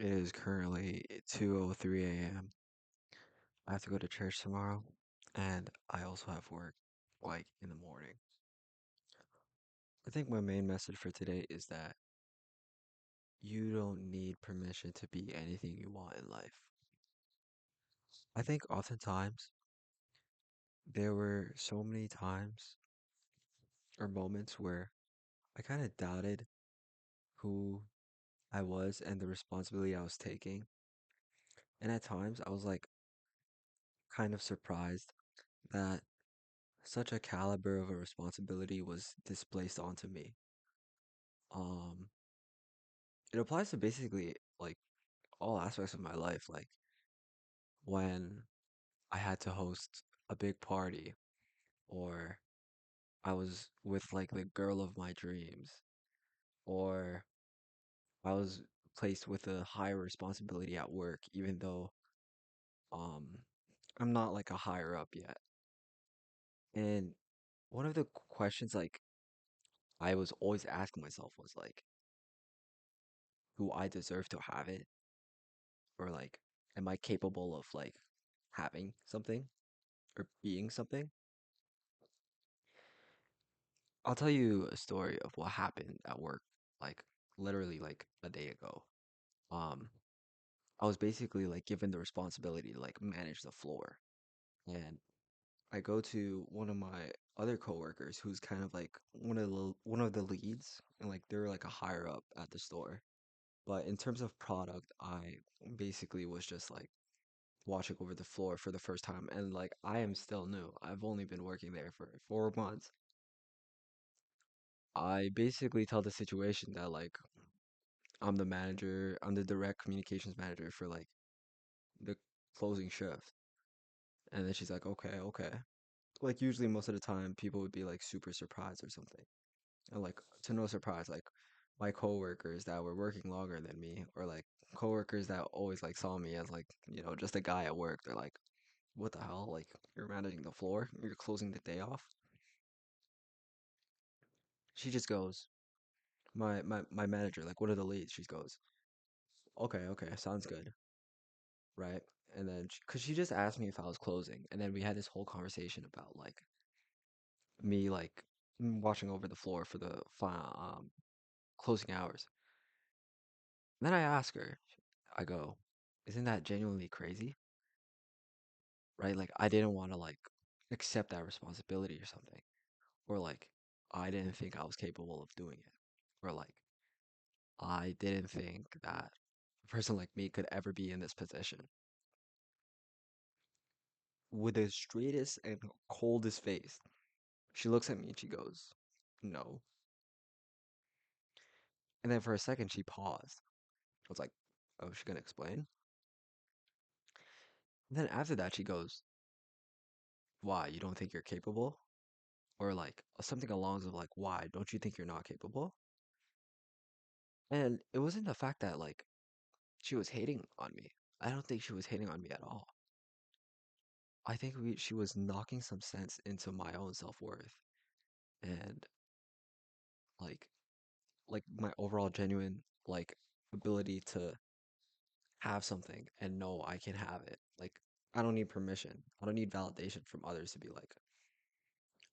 It is currently 2:03 a.m. I have to go to church tomorrow, and I also have work like in the morning. I think my main message for today is that you don't need permission to be anything you want in life. I think oftentimes there were so many times or moments where I kind of doubted who I was and the responsibility I was taking. And at times I was like kind of surprised that such a caliber of a responsibility was displaced onto me. Um, it applies to basically like all aspects of my life. Like when I had to host a big party, or I was with like the girl of my dreams, or I was placed with a higher responsibility at work, even though um I'm not like a higher up yet. And one of the questions like I was always asking myself was like, do I deserve to have it? Or like, am I capable of like having something or being something? I'll tell you a story of what happened at work, like literally like a day ago. Um, I was basically like given the responsibility to like manage the floor. And I go to one of my other coworkers who's kind of like one of the leads and like they're like a higher up at the store. But in terms of product, I basically was just like watching over the floor for the first time and like I am still new. I've only been working there for 4 months. I basically tell the situation that like I'm the manager, I'm the direct communications manager for like the closing shift. And then she's like, okay, okay. Like usually most of the time people would be like super surprised or something. And like to no surprise, like my coworkers that were working longer than me or like coworkers that always like saw me as like, just a guy at work, they're like, what the hell? Like you're managing the floor? You're closing the day off? She just goes, my manager, like one of the leads, she goes, okay, okay, sounds good. Right? And then, cause she just asked me if I was closing, and then we had this whole conversation about like me like watching over the floor for the final closing hours. And then I ask her, I go, isn't that genuinely crazy? Right? Like I didn't want to like accept that responsibility or something, or like I didn't think I was capable of doing it, or like I didn't think that a person like me could ever be in this position. With the straightest and coldest face, she looks at me and she goes, no. And then for a second, she paused. I was like, oh, is she gonna explain? And then after that, she goes, why? You don't think you're capable? Or like something along the like, why? Don't you think you're not capable? And it wasn't the fact that like she was hating on me. I don't think she was hating on me at all. I think she was knocking some sense into my own self-worth and like my overall genuine like ability to have something and know I can have it. Like I don't need permission. I don't need validation from others to be like,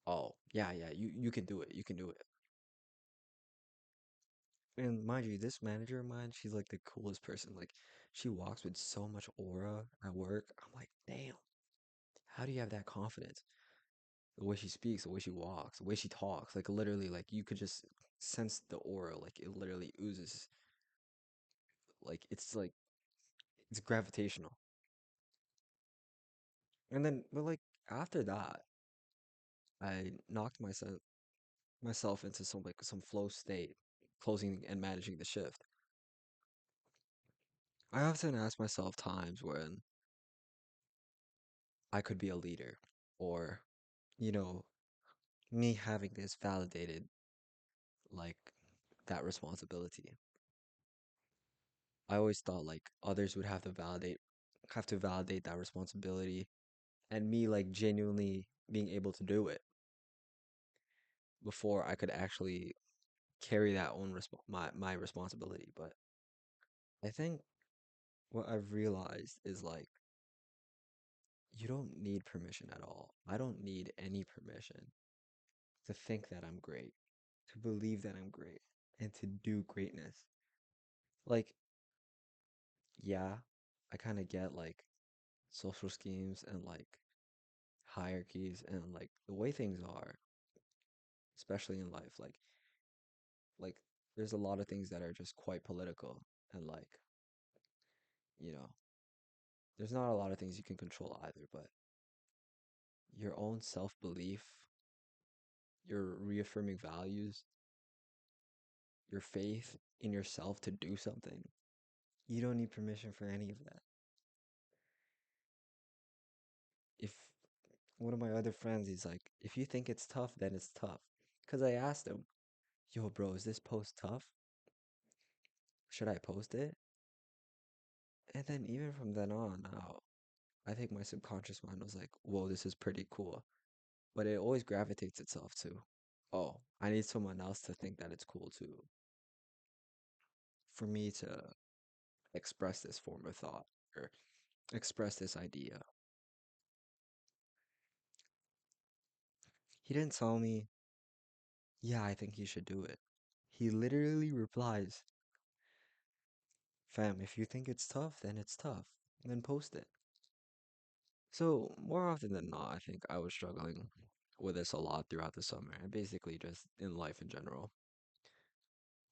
oh yeah, yeah, you can do it. You can do it. And mind you, this manager of mine, she's like the coolest person. Like she walks with so much aura at work. I'm like, damn, how do you have that confidence? The way she speaks, the way she walks, the way she talks, like literally, like you could just sense the aura. Like it literally oozes. Like it's gravitational. And then, but like after that, I knocked myself into some flow state, closing and managing the shift. I often ask myself times when I could be a leader, or you know, me having this validated like that responsibility. I always thought like others would have to validate that responsibility and me like genuinely being able to do it before I could actually carry that own my responsibility. But I think what I've realized is like you don't need permission at all. I don't need any permission to think that I'm great, to believe that I'm great, and to do greatness. Like, yeah, I kind of get like social schemes and like hierarchies and like the way things are, especially in life. Like there's a lot of things that are just quite political and like, you know, there's not a lot of things you can control either, but your own self-belief, your reaffirming values, your faith in yourself to do something. You don't need permission for any of that. If one of my other friends, he's like, if you think it's tough, then it's tough. Because I asked him, yo, bro, is this post tough? Should I post it? And then even from then on now, I think my subconscious mind was like, whoa, this is pretty cool. But it always gravitates itself to, oh, I need someone else to think that it's cool too, for me to express this form of thought or express this idea. He didn't tell me, yeah, I think you should do it. He literally replies, fam, if you think it's tough, then it's tough. Then post it. So, more often than not, I think I was struggling with this a lot throughout the summer and basically just in life in general.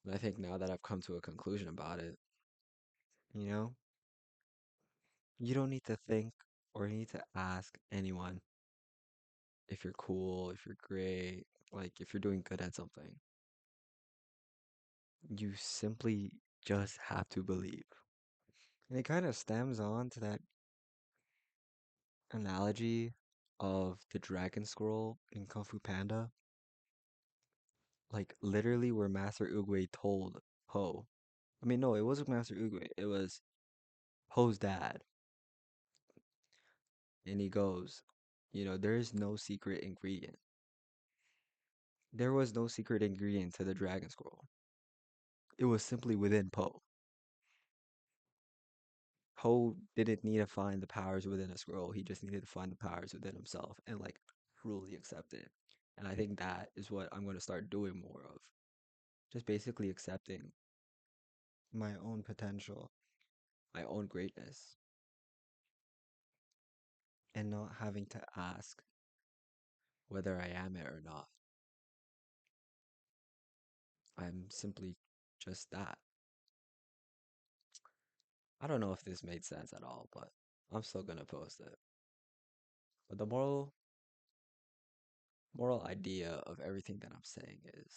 And I think now that I've come to a conclusion about it, you know, you don't need to think or need to ask anyone if you're cool, if you're great, like if you're doing good at something. You simply just have to believe. And it kind of stems on to that analogy of the dragon scroll in Kung Fu Panda. Like literally where Master Oogway told Po. I mean, no, it wasn't Master Oogway. It was Po's dad. And he goes, there is no secret ingredient. There was no secret ingredient to the dragon scroll. It was simply within Po. Po didn't need to find the powers within a scroll. He just needed to find the powers within himself and like truly accept it. And I think that is what I'm going to start doing more of. Just basically accepting my own potential, my own greatness, and not having to ask whether I am it or not. I'm simply just that. I don't know if this made sense at all, but I'm still gonna post it. But the moral idea of everything that I'm saying is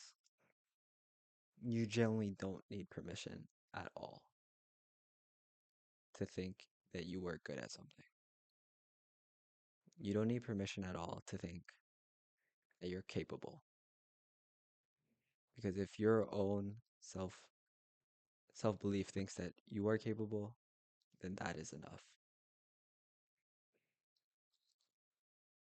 you generally don't need permission at all to think that you were good at something. You don't need permission at all to think that you're capable. Because if your own self belief thinks that you are capable, then that is enough.